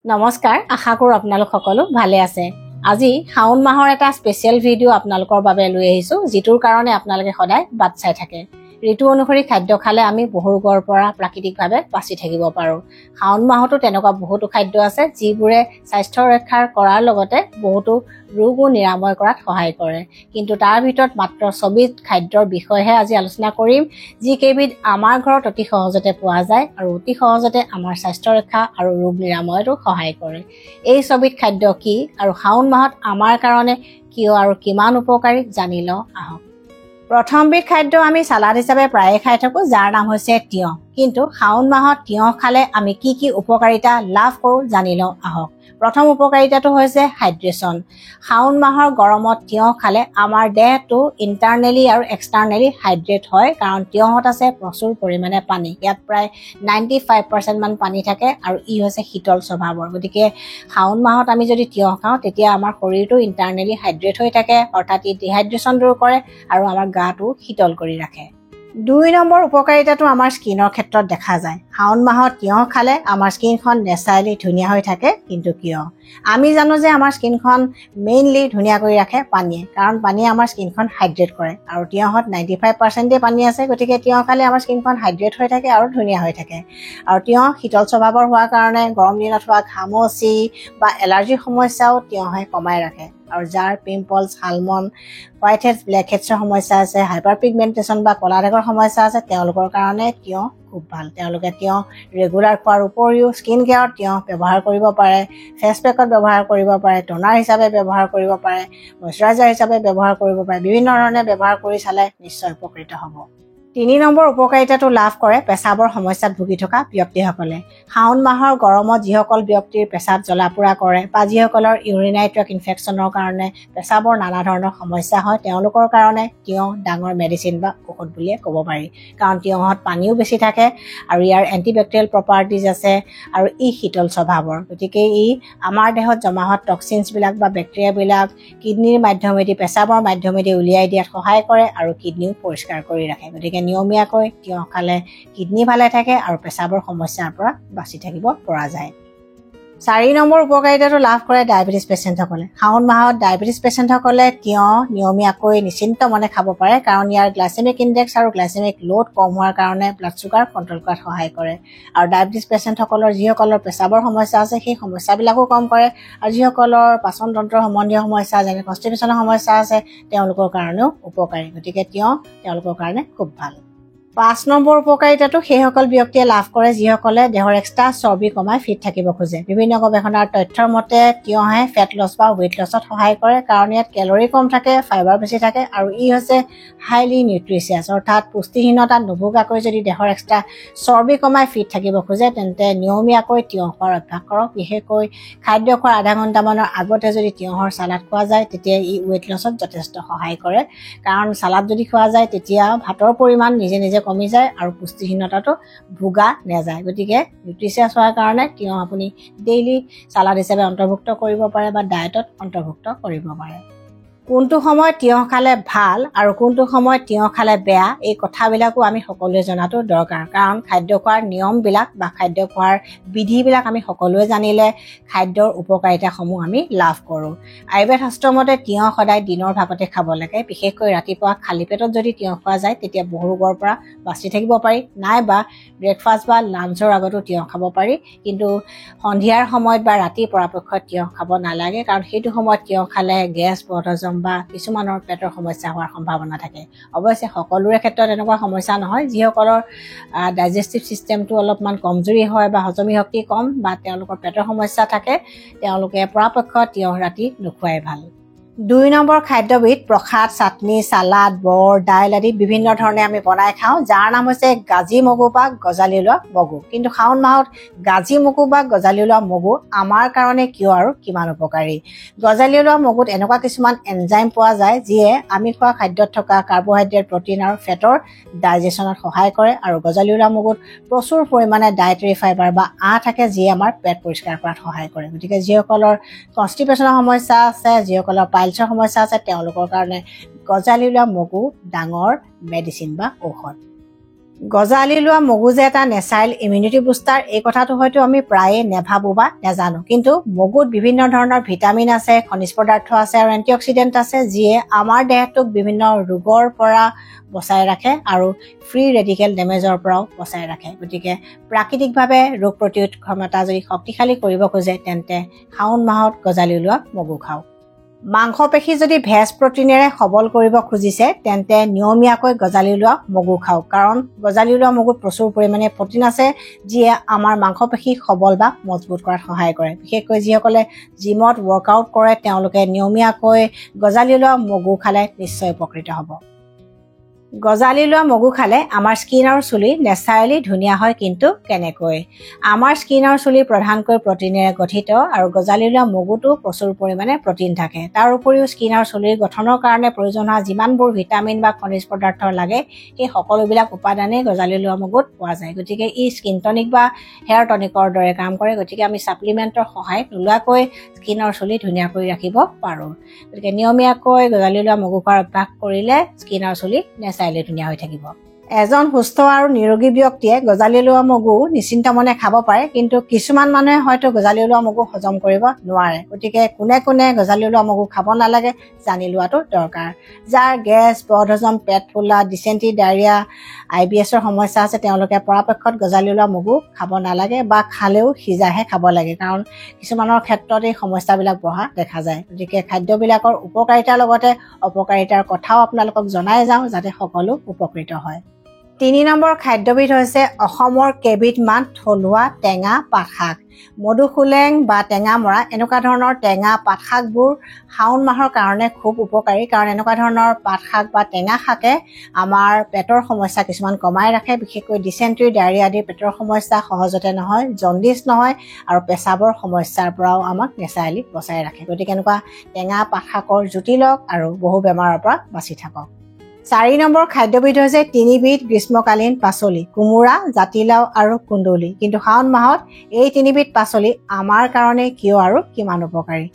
নমস্কাৰ, আশা কৰো আপোনালোক সকলো ভালে আছে। আজি শাওন মাহৰ এটা স্পেচিয়েল ভিডিঅ' আপোনালোকৰ বাবে লৈ আহিছো, যিটোৰ কাৰণে আপোনালোকে সদায় বাট চাই থাকে। ঋতু অনুসৰি খাদ্য খালে আমি বহু ৰোগৰ পৰা প্ৰাকৃতিকভাৱে বাচি থাকিব পাৰো। শাওন মাহতো তেনেকুৱা বহুতো খাদ্য আছে যিবোৰে স্বাস্থ্য ৰক্ষা কৰাৰ লগতে বহুতো ৰোগো নিৰাময় কৰাত সহায় কৰে। কিন্তু তাৰ ভিতৰত মাত্ৰ ২৪ খাদ্যৰ বিষয়েহে আজি আলোচনা কৰিম, যিকেইবিধ আমাৰ ঘৰত অতি সহজতে পোৱা যায় আৰু অতি সহজতে আমাৰ স্বাস্থ্য ৰক্ষা আৰু ৰোগ নিৰাময়তো সহায় কৰে। এই ২৪ খাদ্য কি আৰু শাওন মাহত আমাৰ কাৰণে কিয় আৰু কিমান উপকাৰী জানি লওঁ আহক। প্ৰথমবিধ খাদ্য আমি সালাড হিচাপে প্ৰায়ে খাই থাকো, যাৰ নাম হৈছে তিয়ঁহ। কিন্তু শাওন মাহত তিয়ঁহ খালে আমি কি কি উপকাৰিতা লাভ কৰো জানি লওঁ আহক। প্ৰথম উপকাৰিতাটো হৈছে হাইড্ৰেশ্যন। শাওন মাহৰ গৰমত তিয়ঁহ খালে আমাৰ দেহটো ইণ্টাৰনেলি আৰু এক্সটাৰ্নেলি হাইড্ৰেট হয়, কাৰণ তিয়ঁহত আছে প্ৰচুৰ পৰিমাণে পানী। ইয়াত প্ৰায় 95% মান পানী থাকে আৰু ই হৈছে শীতল স্বভাৱৰ। গতিকে শাওন মাহত আমি যদি তিয়ঁহ খাওঁ তেতিয়া আমাৰ শৰীৰটো ইণ্টাৰনেলি হাইড্ৰেট হৈ থাকে, অৰ্থাৎ ই ডিহাইড্ৰেশ্যন দূৰ কৰে আৰু আমাৰ গাটো শীতল কৰি ৰাখে। ২ নম্বৰ উপকাৰিতাটো আমাৰ স্কিনৰ ক্ষেত্ৰত দেখা যায়। শাওন মাহত তিয়ঁহ খালে আমাৰ স্কিনখন নেচাৰেলি ধুনীয়া হৈ থাকে। কিন্তু কিয়? আমি জানো যে আমাৰ স্কিনখন মেইনলি ধুনীয়া কৰি ৰাখে পানীয়ে, কাৰণ পানীয়ে আমাৰ স্কিনখন হাইড্ৰেট কৰে আৰু তিয়ঁহত 95% পানী আছে। গতিকে তিয়ঁহ খালে আমাৰ স্কিনখন হাইড্ৰেট হৈ থাকে আৰু ধুনীয়া হৈ থাকে। আৰু তিয়ঁহ শীতল স্বভাৱৰ হোৱাৰ কাৰণে গৰম দিনত হোৱা ঘামচি বা এলাৰ্জিৰ সমস্যাও তিয়ঁহে কমাই ৰাখে। আৰু যাৰ পিম্পলছ, হালমন, হোৱাইট হেডছ, ব্লেক হেডছৰ সমস্যা আছে, হাইপাৰ পিগমেণ্টেশ্যন বা কলা দাগৰ সমস্যা আছে, তেওঁলোকৰ কাৰণে তিয়ঁহ খুব ভাল। তেওঁলোকে তিয়ঁহ ৰেগুলাৰ খোৱাৰ উপৰিও স্কিন কেয়াৰত তিয়ঁহ ব্যৱহাৰ কৰিব পাৰে, ফেচ পেকত ব্যৱহাৰ কৰিব পাৰে, টনাৰ হিচাপে ব্যৱহাৰ কৰিব পাৰে, মইশ্চাৰাইজাৰ হিচাপে ব্যৱহাৰ কৰিব পাৰে। বিভিন্ন ধৰণে ব্যৱহাৰ কৰি চালে নিশ্চয় উপকৃত হ'ব। ৩ নম্বৰ উপকাৰিতাটো লাভ কৰে পেচাবৰ সমস্যাত ভুগি থকা ব্যক্তিসকলে। শাওন মাহৰ গৰমত যিসকল ব্যক্তিৰ পেচাব জ্বলা-পোৰা কৰে বা যিসকলৰ ইউৰিনাৰী ট্ৰেক্ট ইনফেকশ্যনৰ কাৰণে পেচাবৰ নানা ধৰণৰ সমস্যা হয়, তেওঁলোকৰ কাৰণে তিয়ঁহ ডাঙৰ মেডিচিন বা ঔষধ বুলিয়ে ক'ব পাৰি। কাৰণ তিয়ঁহত পানীও বেছি থাকে আৰু ইয়াৰ এণ্টিবেক্টেৰিয়েল প্ৰপাৰ্টিজ আছে আৰু ই শীতল স্বভাৱৰ। গতিকে ই আমাৰ দেহত জমা হোৱা টক্সিনছবিলাক বা বেক্টেৰিয়াবিলাক কিডনীৰ মাধ্যমেদি, পেচাবৰ মাধ্যমেদি উলিয়াই দিয়াত সহায় কৰে আৰু কিডনীও পৰিষ্কাৰ কৰি ৰাখে। গতিকে নিয়মীয়াকৈ তিয়ঁহ খালে কিডনী ভালে থাকে আৰু পেচাবৰ সমস্যাৰ পৰা বাচি থাকিব পৰা যায়। ৪ নম্বৰ উপকাৰিতাটো লাভ কৰে ডায়েবেটিছ পেচেণ্টসকলে। শাওন মাহত ডায়েবেটিছ পেচেণ্টসকলে তিয়ঁহ নিয়মীয়াকৈ নিশ্চিন্ত মনে খাব পাৰে, কাৰণ ইয়াৰ গ্লাইচেমিক ইণ্ডেক্স আৰু গ্লাইচেমিক লোড কম হোৱাৰ কাৰণে ব্লাড চুগাৰ কণ্ট্ৰল কৰাত সহায় কৰে। আৰু ডায়েবেটিছ পেচেণ্টসকলৰ যিসকলৰ পেচাবৰ সমস্যা আছে সেই সমস্যাবিলাকো কম কৰে। আৰু যিসকলৰ পাচন তন্ত্ৰ সম্বন্ধীয় সমস্যা যেনে কনষ্টিপেশ্যনৰ সমস্যা আছে, তেওঁলোকৰ কাৰণেও উপকাৰী। গতিকে তিয়ঁহ তেওঁলোকৰ কাৰণে খুব ভাল। ৫ নম্বৰ উপকাৰিতাটো সেইসকল ব্যক্তিয়ে লাভ কৰে যিসকলে দেহৰ এক্সট্ৰা চৰ্বি কমাই ফিট থাকিব খোজে। বিভিন্ন গৱেষণাৰ তথ্যৰ মতে তিয়ঁহে ফেট লছ বা ৱেইট লছত সহায় কৰে, কাৰণ ইয়াত কেলৰি কম থাকে, ফাইবাৰ বেছি থাকে আৰু ই হৈছে হাইলি নিউট্ৰিচিয়াছ। অৰ্থাৎ পুষ্টিহীনতাত নুভুগাকৈ যদি দেহৰ এক্সট্ৰা চৰ্বি কমাই ফিট থাকিব খোজে, তেন্তে নিয়মীয়াকৈ তিয়ঁহ খোৱাৰ অভ্যাস কৰক। বিশেষকৈ খাদ্য খোৱাৰ আধা ঘণ্টামানৰ আগতে যদি তিয়ঁহৰ চালাড খোৱা যায়, তেতিয়া ই ৱেইট লছত যথেষ্ট সহায় কৰে। কাৰণ চালাড যদি খোৱা যায় তেতিয়া ভাতৰ পৰিমাণ নিজে নিজে কমি যায় আৰু পুষ্টিহীনতাটো ভোগা নাযায়। গতিকে নিউট্ৰিচিয়াছ হোৱাৰ কাৰণে তিয়ঁহ আপুনি ডেইলি চালাড হিচাপে অন্তৰ্ভুক্ত কৰিব পাৰে বা ডায়েটত অন্তৰ্ভুক্ত কৰিব পাৰে। কোনটো সময়ত তিয়ঁহ খালে ভাল আৰু কোনটো সময়ত তিয়ঁহ খালে বেয়া, এই কথাবিলাকো আমি সকলোৱে জনাটো দৰকাৰ। কাৰণ খাদ্য খোৱাৰ নিয়মবিলাক বা খাদ্য খোৱাৰ বিধিবিলাক আমি সকলোৱে জানিলে খাদ্যৰ উপকাৰিতাসমূহ আমি লাভ কৰোঁ। আয়ুৰ্বেদ শাস্ত্ৰমতে তিয়ঁহ সদায় দিনৰ ভাগতে খাব লাগে। বিশেষকৈ ৰাতিপুৱা খালী পেটত যদি তিয়ঁহ খোৱা যায় তেতিয়া বহু ৰোগৰ পৰা বাচি থাকিব পাৰি, নাইবা ব্ৰেকফাষ্ট বা লাঞ্চৰ আগতো তিয়ঁহ খাব পাৰি। কিন্তু সন্ধিয়াৰ সময়ত বা ৰাতি পৰাপক্ষত তিয়ঁহ খাব নালাগে, কাৰণ সেইটো সময়ত তিয়ঁহ খালে গেছ, বদহজম বা কিছুমানৰ পেটৰ সমস্যা হোৱাৰ সম্ভাৱনা থাকে। অৱশ্যে সকলোৰে ক্ষেত্ৰত এনেকুৱা সমস্যা নহয়। যিসকলৰ ডাইজেষ্টিভ ছিষ্টেমটো অলপমান কমজুৰি হয় বা হজমি শক্তি কম বা তেওঁলোকৰ পেটৰ সমস্যা থাকে, তেওঁলোকে পৰাপক্ষত তিয়ঁহ ৰাতি নোখোৱাই ভাল। ২ নম্বৰ খাদ্যবিধ প্ৰসাদ, চাটনি, চালাড, বৰ, দাইল আদি বিভিন্ন ধৰণে আমি বনাই খাওঁ, যাৰ নাম হৈছে গাজি মগু বা গজালি ওলোৱা মগু। কিন্তু শাওন মাহত গাজি মগু বা গজালি ওলোৱা মগু আমাৰ কাৰণে কিয় আৰু কিমান উপকাৰী? গজালি ওলোৱা মগুত এনেকুৱা কিছুমান এনজাইম পোৱা যায় যিয়ে আমি খোৱা খাদ্যত থকা কাৰ্বহাইড্ৰেট, প্ৰটিন আৰু ফেটৰ ডাইজেশ্যনত সহায় কৰে। আৰু গজালি ওলোৱা মগুত প্ৰচুৰ পৰিমাণে ডায়েটৰী ফাইবাৰ বা আঁহ থাকে, যিয়ে আমাৰ পেট পৰিষ্কাৰ কৰাত সহায় কৰে। গতিকে যিসকলৰ কনষ্টিপেশ্যনৰ সমস্যা আছে, যিসকলৰ পাইলছৰ সমস্যা আছে, তেওঁলোকৰ কাৰণে গজালি ওলোৱা মগু ডাঙৰ মেডিচিন বা ঔষধ। গজালি লোৱা মগু যে এটা নেচাৰেল ইমিউনিটি বুষ্টাৰ এই কথাটো হয়তো আমি প্ৰায়ে নেভাবো বা নেজানো, কিন্তু মগুত বিভিন্ন ধৰণৰ ভিটামিন আছে, খনিজ পদাৰ্থ আছে আৰু এণ্টিঅক্সিডেণ্ট আছে যিয়ে আমাৰ দেহটোক বিভিন্ন ৰোগৰ পৰা বচাই ৰাখে আৰু ফ্ৰী ৰেডিকেল ডেমেজৰ পৰাও বচাই ৰাখে। গতিকে প্ৰাকৃতিকভাৱে ৰোগ প্ৰতিৰোধ ক্ষমতা যদি শক্তিশালী কৰিব খোজে তেন্তে শাওণ মাহত গজালি লোৱা মগু খাওক। মাংসপেশী যদি ভেজ প্ৰটিনেৰে সবল কৰিব খুজিছে তেন্তে নিয়মীয়াকৈ গজালি লোৱা মগু খাওক, কাৰণ গজালি লোৱা মগুত প্ৰচুৰ পৰিমাণে প্ৰটিন আছে যিয়ে আমাৰ মাংসপেশী সবল বা মজবুত কৰাত সহায় কৰে। বিশেষকৈ যিসকলে জিমত ৱৰ্কআউট কৰে তেওঁলোকে নিয়মীয়াকৈ গজালি লোৱা মগু খালে নিশ্চয় উপকৃত হ'ব। গজালি লোৱা মগু খালে আমাৰ স্কিন আৰু চুলি নেচাৰেলি ধুনীয়া হয়, কিন্তু কেনেকৈ? আমাৰ স্কিন আৰু চুলি প্ৰধানকৈ প্ৰটিনেৰে গঠিত আৰু গজালি লোৱা মগুতো প্ৰচুৰ পৰিমাণে প্ৰটিন থাকে। তাৰ উপৰিও স্কিন আৰু চুলিৰ গঠনৰ কাৰণে প্ৰয়োজন হোৱা যিমানবোৰ ভিটামিন বা খনিজ পদাৰ্থ লাগে সেই সকলোবিলাক উপাদানেই গজালি লোৱা মগুত পোৱা যায়। গতিকে ই স্কিন টনিক বা হেয়াৰ টনিকৰ দৰে কাম কৰে। গতিকে আমি ছাপ্লিমেণ্টৰ সহায় নোলোৱাকৈ স্কিন আৰু চুলি ধুনীয়া কৰি ৰাখিব পাৰোঁ। গতিকে নিয়মীয়াকৈ গজালি লোৱা মগু খোৱাৰ অভ্যাস কৰিলে স্কিন আৰু চুলি নেচাৰেলি ধুনীয়া হৈ থাকিব। এজন সুস্থ আৰু নিৰোগী ব্যক্তিয়ে গজালি লোৱা মগু নিশ্চিন্ত মনে খাব পাৰে, কিন্তু কিছুমান মানুহে হয়তো গজালি লোৱা মগু হজম কৰিব নোৱাৰে। গতিকে কোনে কোনে গজালি লোৱা মগু খাব নালাগে জানি লোৱাটো দৰকাৰ। যাৰ গেছ, বদহজম, পেট ফুলা, ডিচেণ্ট্ৰি, ডায়েৰিয়া, IBS-ৰ সমস্যা আছে তেওঁলোকে পৰাপক্ষত গজালি লোৱা মগু খাব নালাগে বা খালেও সিজাইহে খাব লাগে, কাৰণ কিছুমানৰ ক্ষেত্ৰত এই সমস্যাবিলাক বঢ়া দেখা যায়। গতিকে খাদ্যবিলাকৰ উপকাৰিতাৰ লগতে অপকাৰিতাৰ কথাও আপোনালোকক জনাই যাওঁ যাতে সকলো উপকৃত হয়। 3 নম্বৰ খাদ্যবিধ হৈছে অসমৰ কেইবিধমান থলুৱা টেঙা পাত শাক। মধুসোলেং বা টেঙা মৰা এনেকুৱা ধৰণৰ টেঙা পাত শাকবোৰ শাওণ মাহৰ কাৰণে খুব উপকাৰী, কাৰণ এনেকুৱা ধৰণৰ পাত শাক বা টেঙা শাকে আমাৰ পেটৰ সমস্যা কিছুমান কমাই ৰাখে। বিশেষকৈ ডিচেণ্ট্ৰি, ডায়েৰিয়া আদি পেটৰ সমস্যা সহজতে নহয়, জণ্ডিছ নহয় আৰু পেচাবৰ সমস্যাৰ পৰাও আমাক নেচাৰেলি বচাই ৰাখে। গতিকে এনেকুৱা টেঙা পাত শাকৰ জুতি লওক আৰু বহু বেমাৰৰ পৰা বাচি থাকক। 4 নম্বৰ খাদ্যবিধ হৈছে 3 বিধ গ্ৰীষ্মকালীন পাচলি, কোমোৰা, জাতিলাও আৰু কুন্দুলি। কিন্তু শাওণ মাহত এই 3 বিধ পাচলি আমাৰ কাৰণে কিয় আৰু কিমান উপকাৰী?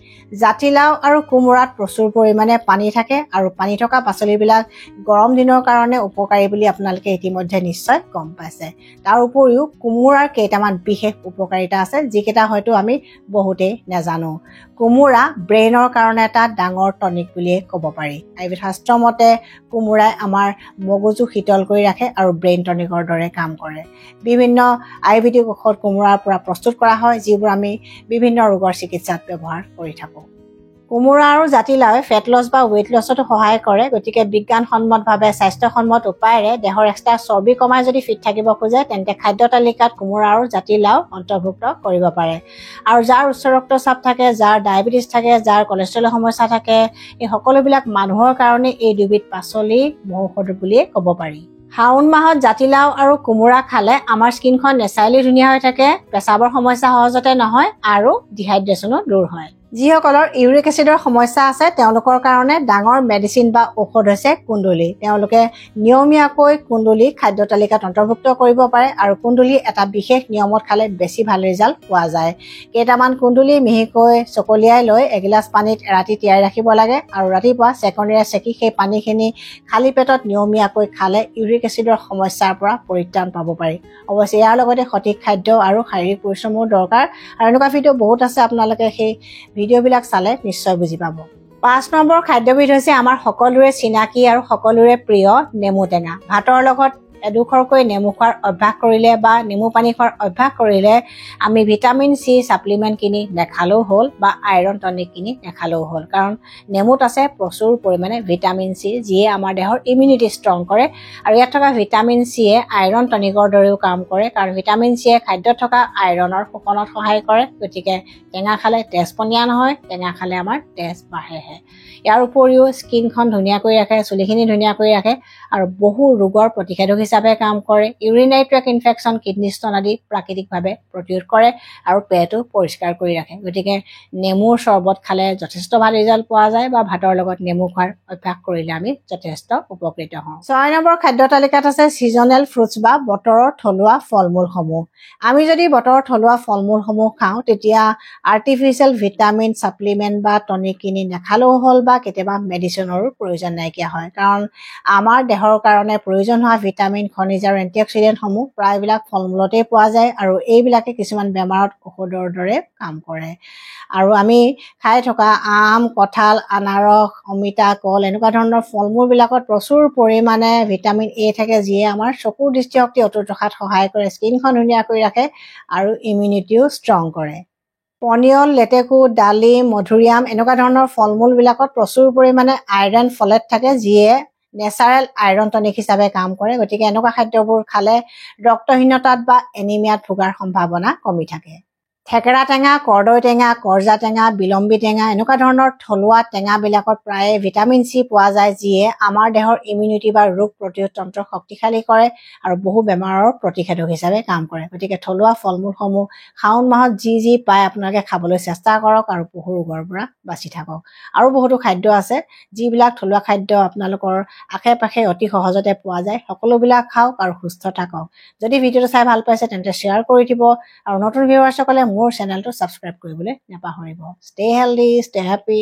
জাতিলাও আৰু কোমোৰাত প্ৰচুৰ পৰিমাণে পানী থাকে আৰু পানী থকা পাচলিবিলাক গৰম দিনৰ কাৰণে উপকাৰী বুলি আপোনালোকে ইতিমধ্যে নিশ্চয় গম পাইছে। তাৰ উপৰিও কোমোৰাৰ কেইটামান বিশেষ উপকাৰিতা আছে যিকেইটা হয়তো আমি বহুতেই নাজানো। কোমোৰা ব্ৰেইনৰ কাৰণে এটা ডাঙৰ টনিক বুলিয়ে ক'ব পাৰি। আয়ুৰ্বেদ শাস্ত্ৰ মতে কোমোৰাই আমাৰ মগজু শীতল কৰি ৰাখে আৰু ব্ৰেইন টনিকৰ দৰে কাম কৰে। বিভিন্ন আয়ুৰ্বেদিক ঔষধ কোমোৰাৰ পৰা প্ৰস্তুত কৰা হয় যিবোৰ আমি বিভিন্ন ৰোগৰ চিকিৎসাত ব্যৱহাৰ কৰি থাকোঁ। কোমোৰা আৰু জাতিলাওৱে ফেট লছ বা ৱেইট লছতো সহায় কৰে। গতিকে বিজ্ঞানসন্মতভাৱে স্বাস্থ্যসন্মত উপায়েৰে দেহৰ এক্সট্ৰা চৰ্বি কমাই যদি ফিট থাকিব খোজে তেন্তে খাদ্য তালিকাত কোমোৰা আৰু জাতিলাও অন্তৰ্ভুক্ত কৰিব পাৰে। আৰু যাৰ উচ্চ ৰক্তচাপ থাকে, যাৰ ডায়েবেটিছ থাকে, যাৰ কলেষ্ট্ৰলৰ সমস্যা থাকে, এই সকলোবিলাক মানুহৰ কাৰণে এই দুবিধ পাচলি মহৌষধ বুলিয়ে ক'ব পাৰি। শাওণ মাহত জাতিলাও আৰু কোমোৰা খালে আমাৰ স্কিনখন নেচাৰেলি ধুনীয়া হৈ থাকে, পেচাবৰ সমস্যা সহজতে নহয় আৰু ডিহাইড্ৰেশ্যনো দূৰ হয়। যিসকলৰ ইউৰিক এচিডৰ সমস্যা আছে তেওঁলোকৰ কাৰণে ডাঙৰ মেডিচিন বা ঔষধ হৈছে কুন্দুলি। তেওঁলোকে নিয়মীয়াকৈ কুন্দুলি খাদ্য তালিকাত অন্তৰ্ভুক্ত কৰিব পাৰে আৰু কুন্দুলি এটা বিশেষ নিয়মত খালে বেছি ভাল ৰিজাল্ট পোৱা যায়। কেইটামান কুন্দুলি মিহিকৈ চকলিয়াই লৈ এগিলাচ পানীত ৰাতি তিয়াই ৰাখিব লাগে আৰু ৰাতিপুৱা চেকনিৰে চেকি সেই পানীখিনি খালী পেটত নিয়মীয়াকৈ খালে ইউৰিক এচিডৰ সমস্যাৰ পৰা পৰিত্ৰাণ পাব পাৰি। অৱশ্যে ইয়াৰ লগতে সঠিক খাদ্য আৰু শাৰীৰিক পৰিশ্ৰমো দৰকাৰ আৰু এনেকুৱা ভিডিঅ' বহুত আছে, আপোনালোকে সেই ভিডিঅ'বিলাক চালে নিশ্চয় বুজি পাব। 5 নম্বৰ খাদ্যবিধ হৈছে আমাৰ সকলোৰে চিনাকি আৰু সকলোৰে প্ৰিয় নেমু টেঙা। ভাতৰ লগত এডোখৰকৈ নেমু খোৱাৰ অভ্যাস কৰিলে বা নেমু পানী খোৱাৰ অভ্যাস কৰিলে আমি ভিটামিন চি ছাপ্লিমেণ্ট কিনি নেখালেও হ'ল বা আইৰণ টনিক কিনি নেখালেও হ'ল, কাৰণ নেমুত আছে প্ৰচুৰ পৰিমাণে ভিটামিন চি যিয়ে আমাৰ দেহৰ ইমিউনিটি ষ্ট্ৰং কৰে আৰু ইয়াত থকা ভিটামিন চিয়ে আইৰণ টনিকৰ দৰেও কাম কৰে, কাৰণ ভিটামিন চিয়ে খাদ্যত থকা আইৰণৰ শোষণত সহায় কৰে। গতিকে টেঙা খালে তেজ পনীয়া নহয়, টেঙা খালে আমাৰ তেজ বাঢ়েহে। ইয়াৰ উপৰিও স্কিনখন ধুনীয়া কৰি ৰাখে, চুলিখিনি ধুনীয়া কৰি ৰাখে আৰু বহু ৰোগৰ প্ৰতিষেধক হিচাপে কাম কৰে। Urinary tract infection, kidney stone আদি প্ৰাকৃতিকভাৱে প্ৰতিৰোধ কৰে আৰু পেটো পৰিষ্কাৰ কৰি ৰাখে। গতিকে নেমুৰ চৰ্বত খালে যথেষ্ট ভাল ৰিজাল্ট পোৱা যায় বা ভাতৰ লগত নেমু খোৱাৰ অভ্যাস কৰিলে আমি যথেষ্ট উপকৃত হওঁ। 6 নম্বৰ খাদ্য তালিকাত আছে ছিজনেল ফ্ৰুটছ বা বতৰৰ থলুৱা ফল মূলসমূহ। আমি যদি বতৰৰ থলুৱা ফল মূলসমূহ খাওঁ তেতিয়া আৰ্টিফিচিয়েল ভিটামিন ছাপ্লিমেণ্ট বা টনিক কিনি নেখালেও হ'ল বা কেতিয়াবা মেডিচিনৰো প্ৰয়োজন নাইকিয়া হয়, কাৰণ আমাৰ দেহৰ কাৰণে প্ৰয়োজন হোৱা ভিটামিন ভিটামিন খনিজ আৰু এন্টিঅক্সিডেন্টসমূহ প্ৰায়বিলাক ফল মূলতেই পোৱা যায় আৰু এইবিলাকে কিছুমান বেমাৰত ঔষধৰ দৰে কাম কৰে আৰু আমি খাই থকা আম কঁঠাল আনাৰস অমিতা কল এনেকুৱা ধৰণৰ ফল মূলবিলাকত প্ৰচুৰ পৰিমাণে ভিটামিন এ থাকে যিয়ে আমাৰ চকুৰ দৃষ্টিশক্তি অটুট ৰখাত সহায় কৰে স্কিনখন ধুনীয়া কৰি ৰাখে আৰু ইমিউনিটিও ষ্ট্ৰং কৰে পনিয়ল লেটেকু ডালিম মধুৰিআম এনেকুৱা ধৰণৰ ফল মূলবিলাকত প্ৰচুৰ পৰিমাণে আইৰণ ফলেট থাকে যিয়ে নেচাৰেল আইৰণ টনিক হিচাপে কাম কৰে গতিকে এনেকুৱা খাদ্যবোৰ খালে ৰক্তহীনতাত বা এনিমিয়াত ভোগাৰ সম্ভাৱনা কমি থাকে থেকেৰা টেঙা কৰ্দৈ টেঙা কৰজা টেঙা বিলম্বী টেঙা এনেকুৱা ধৰণৰ থলুৱা টেঙাবিলাকত প্ৰায়ে ভিটামিন চি পোৱা যায় যিয়ে আমাৰ দেহৰ ইমিউনিটি বা ৰোগ প্ৰতিৰোধ তন্ত্ৰ শক্তিশালী কৰে আৰু বহু বেমাৰৰ প্ৰতিষেধক হিচাপে কাম কৰে গতিকে থলুৱা ফল মূলসমূহ শাওণ মাহত যি পায় আপোনালোকে খাবলৈ চেষ্টা কৰক আৰু বহু ৰোগৰ পৰা বাচি থাকক আৰু বহুতো খাদ্য আছে যিবিলাক থলুৱা খাদ্য আপোনালোকৰ আশে পাশে অতি সহজতে পোৱা যায় সকলোবিলাক খাওক আৰু সুস্থ থাকক যদি ভিডিঅ'টো চাই ভাল পাইছে তেন্তে শ্বেয়াৰ কৰি দিব আৰু নতুন ভিউৱাৰ্ছসকলে মোৰ চেনেলটো ছাবস্ক্ৰাইব কৰিবলৈ নাপাহৰিব ষ্টে হেল্ডি ষ্টে হেপী